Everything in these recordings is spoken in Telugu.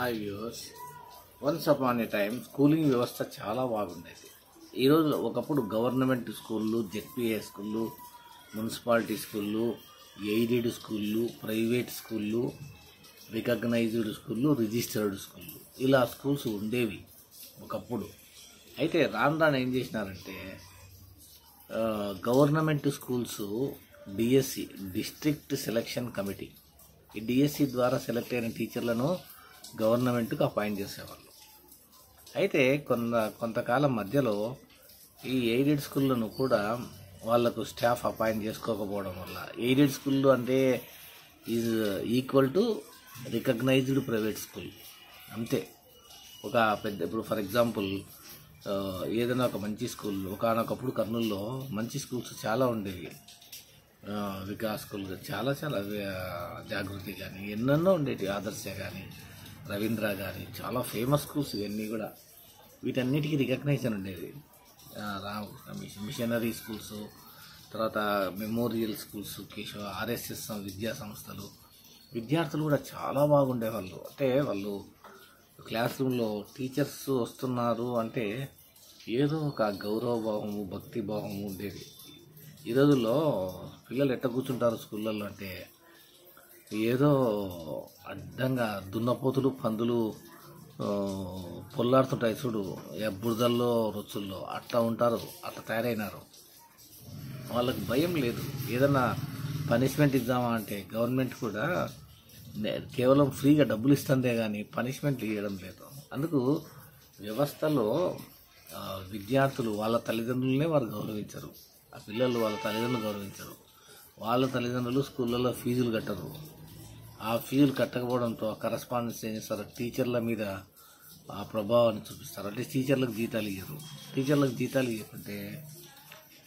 Hi viewers. వన్స్ అపాన్ ఏ టైం స్కూలింగ్ వ్యవస్థ చాలా బాగుండేది. ఈరోజు ఒకప్పుడు గవర్నమెంట్ స్కూళ్ళు, జెడ్పీఏ స్కూళ్ళు, మున్సిపాలిటీ స్కూళ్ళు, ఎయిడెడ్ స్కూళ్ళు, ప్రైవేట్ స్కూళ్ళు, రికగ్నైజ్డ్ స్కూళ్ళు, రిజిస్టర్డ్ స్కూళ్ళు, ఇలా స్కూల్స్ ఉండేవి ఒకప్పుడు. అయితే రాను రాను ఏం చేసినారంటే government schools DSC, district selection committee, ఈ డిఎస్సి ద్వారా సెలెక్ట్ అయిన టీచర్లను గవర్నమెంట్కి అపాయింట్ చేసేవాళ్ళు. అయితే కొంతకాలం మధ్యలో ఈ ఎయిడెడ్ స్కూళ్ళను కూడా వాళ్లకు స్టాఫ్ అపాయింట్ చేసుకోకపోవడం వల్ల, ఎయిడెడ్ స్కూళ్ళు అంటే is equal to recognised private school అంతే. ఒక పెద్ద, ఇప్పుడు ఫర్ ఎగ్జాంపుల్ ఏదైనా ఒక మంచి స్కూల్, ఒకనొకప్పుడు కర్నూలులో మంచి స్కూల్స్ చాలా ఉండేవి. వికాస్ స్కూల్ చాలా జాగృతి కానీ ఎన్నెన్నో ఉండేవి, ఆదర్శ కానీ, రవీంద్ర కానీ, చాలా ఫేమస్ స్కూల్స్ ఇవన్నీ కూడా. వీటన్నిటికీ రికగ్నైజేషన్ ఉండేది. రామకృష్ణ మిషనరీ స్కూల్స్, తర్వాత మెమోరియల్ స్కూల్స్, కేశవ ఆర్ఎస్ఎస్ విద్యా సంస్థలు, విద్యార్థులు కూడా చాలా బాగుండేవాళ్ళు. అంటే వాళ్ళు క్లాస్ రూమ్లో టీచర్స్ వస్తున్నారు అంటే ఏదో ఒక గౌరవభావము, భక్తిభావము ఉండేది. ఈ రోజుల్లో పిల్లలు ఎట్ట కూర్చుంటారు స్కూళ్ళల్లో అంటే ఏదో అడ్డంగా దున్నపోతులు, పందులు పొల్లాడుతుంటాయి చూడు, బురదల్లో రొచ్చుల్లో, అట్లా ఉంటారు, అట్లా తయారైనారు. వాళ్ళకి భయం లేదు. ఏదన్నా పనిష్మెంట్ ఇద్దామా అంటే గవర్నమెంట్ కూడా కేవలం ఫ్రీగా డబ్బులు ఇస్తుందే కానీ పనిష్మెంట్లు ఇవ్వడం లేదు. అందుకు వ్యవస్థలో విద్యార్థులు వాళ్ళ తల్లిదండ్రులనే వారు గౌరవించరు. ఆ పిల్లలు వాళ్ళ తల్లిదండ్రులు గౌరవించరు. వాళ్ళ తల్లిదండ్రులు స్కూళ్ళల్లో ఫీజులు కట్టరు. ఆ ఫీజులు కట్టకపోవడంతో కరస్పాండెన్స్ ఏం చేస్తారు, టీచర్ల మీద ఆ ప్రభావాన్ని చూపిస్తారు. అంటే టీచర్లకు జీతాలు ఇవ్వరు. టీచర్లకు జీతాలు ఇవ్వకుంటే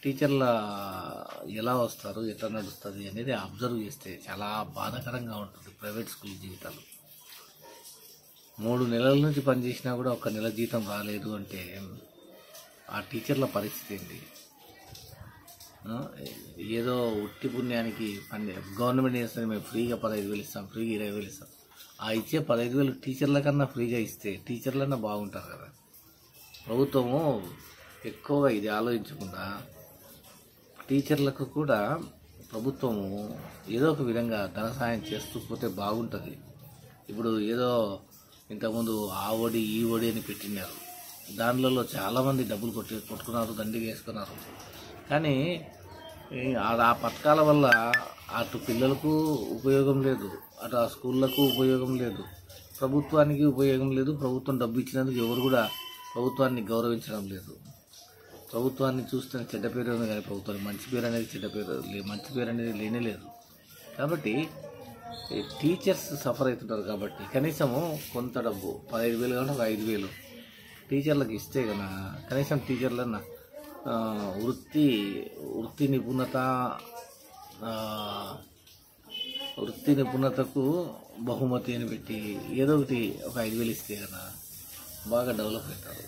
టీచర్ల ఎలా వస్తారు, ఎట్లా నడుస్తుంది అనేది అబ్జర్వ్ చేస్తే చాలా బాధాకరంగా ఉంటుంది ప్రైవేట్ స్కూల్ జీవితాలు. 3 నెలల నుంచి పనిచేసినా కూడా 1 నెల జీతం రాలేదు అంటే ఆ టీచర్ల పరిస్థితి ఏంటి? ఏదో ఉట్టి పుణ్యానికి గవర్నమెంట్ చేస్తే మేము ఫ్రీగా 15,000 ఇస్తాం, ఫ్రీగా 20,000 ఇస్తాం. ఆ ఇచ్చే 15,000 టీచర్ల కన్నా ఫ్రీగా ఇస్తే టీచర్లన్నా బాగుంటారు కదా. ప్రభుత్వము ఎక్కువగా ఇది ఆలోచించకుండా టీచర్లకు కూడా ప్రభుత్వము ఏదో ఒక విధంగా ధన సహాయం చేస్తూ పోతే బాగుంటుంది. ఇప్పుడు ఏదో ఇంతకుముందు ఆ ఒడి ఈ ఒడి అని పెట్టినారు. దానిలలో చాలామంది డబ్బులు కొట్టుకున్నారు, దండిగా వేసుకున్నారు. కానీ ఆ పథకాల వల్ల అటు పిల్లలకు ఉపయోగం లేదు, అటు ఆ స్కూళ్ళకు ఉపయోగం లేదు, ప్రభుత్వానికి ఉపయోగం లేదు. ప్రభుత్వం డబ్బు ఇచ్చినందుకు ఎవరు కూడా ప్రభుత్వాన్ని గౌరవించడం లేదు. ప్రభుత్వాన్ని చూస్తే చెడ్డ పేరు ఉంది కానీ ప్రభుత్వానికి మంచి పేరు అనేది లేనే లేదు. కాబట్టి టీచర్స్ సఫర్ అవుతుంటారు. కాబట్టి కనీసము కొంత డబ్బు 15,000 కానీ 5,000 టీచర్లకు ఇస్తే కన్నా కనీసం టీచర్లన్నా వృత్తి నిపుణతకు బహుమతి అని పెట్టి ఏదో ఒకటి ఒక 5,000 ఇస్తే కదా బాగా డెవలప్ అవుతారు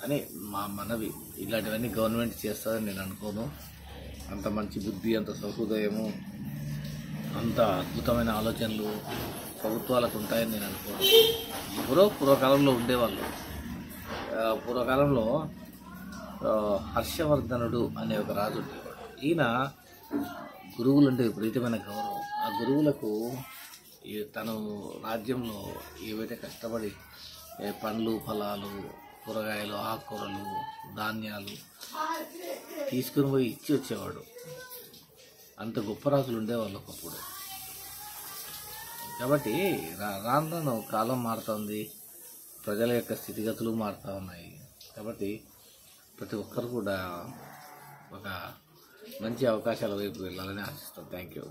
అని మా మనవి. ఇలాంటివన్నీ గవర్నమెంట్ చేస్తుందని నేను అనుకోను. అంత మంచి బుద్ధి, అంత సహృదయము, అంత అద్భుతమైన ఆలోచనలు ప్రభుత్వాలకు ఉంటాయని నేను అనుకోను. ఎవరో పూర్వకాలంలో ఉండేవాళ్ళు. పూర్వకాలంలో హర్షవర్ధనుడు అనే ఒక రాజు ఉండేవాడు. ఈయన గురువులు అంటే విపరీతమైన గౌరవం. ఆ గురువులకు తను రాజ్యంలో ఏవైతే కష్టపడి పండ్లు, ఫలాలు, కూరగాయలు, ఆకుకూరలు, ధాన్యాలు తీసుకుని పోయి ఇచ్చి వచ్చేవాడు. అంత గొప్ప రాజులు ఉండేవాళ్ళు ఒకప్పుడు. కాబట్టి రాను కాలం మారుతుంది, ప్రజల యొక్క స్థితిగతులు మారుతూ ఉన్నాయి. కాబట్టి ప్రతి ఒక్కరు కూడా ఒక మంచి అవకాశాల వైపు వెళ్ళాలని ఆశిస్తాం. Thank you.